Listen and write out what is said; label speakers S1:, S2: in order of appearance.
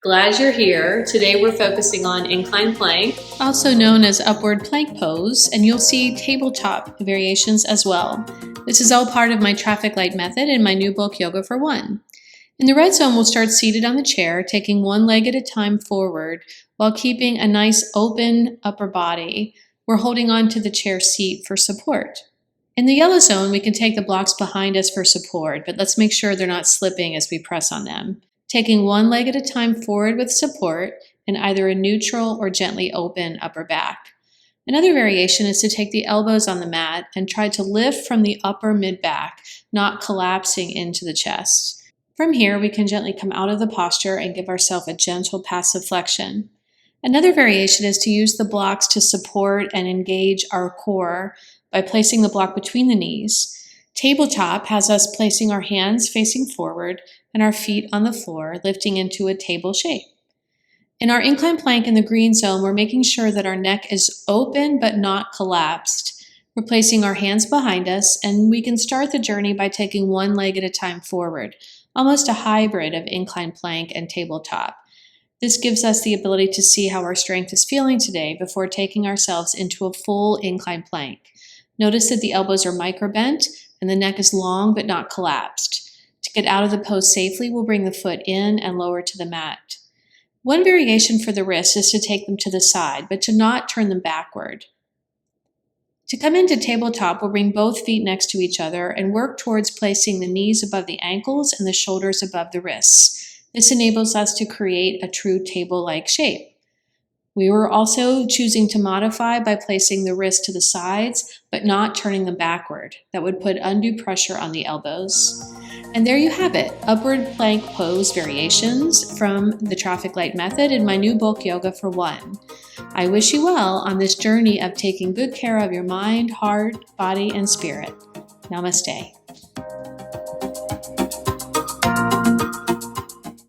S1: Glad you're here. Today we're focusing on incline plank, also known as upward plank pose, and you'll see tabletop variations as well. This is all part of my traffic light method in my new book, Yoga for One. In the red zone, we'll start seated on the chair, taking one leg at a time forward while keeping a nice open upper body. We're holding on to the chair seat for support. In the yellow zone, we can take the blocks behind us for support, but let's make sure they're not slipping as we press on them. Taking one leg at a time forward with support and either a neutral or gently open upper back. Another variation is to take the elbows on the mat and try to lift from the upper mid-back, not collapsing into the chest. From here, we can gently come out of the posture and give ourselves a gentle passive flexion. Another variation is to use the blocks to support and engage our core by placing the block between the knees. Tabletop has us placing our hands facing forward and our feet on the floor, lifting into a table shape. In our incline plank in the green zone, we're making sure that our neck is open but not collapsed. We're placing our hands behind us, and we can start the journey by taking one leg at a time forward, almost a hybrid of incline plank and tabletop. This gives us the ability to see how our strength is feeling today before taking ourselves into a full incline plank. Notice that the elbows are micro-bent and the neck is long but not collapsed. To get out of the pose safely, we'll bring the foot in and lower to the mat. One variation for the wrists is to take them to the side, but to not turn them backward. To come into tabletop, we'll bring both feet next to each other and work towards placing the knees above the ankles and the shoulders above the wrists. This enables us to create a true table-like shape. We were also choosing to modify by placing the wrists to the sides, but not turning them backward. That would put undue pressure on the elbows. And there you have it, upward plank pose variations from the traffic light method in my new book, Yoga for One. I wish you well on this journey of taking good care of your mind, heart, body, and spirit. Namaste.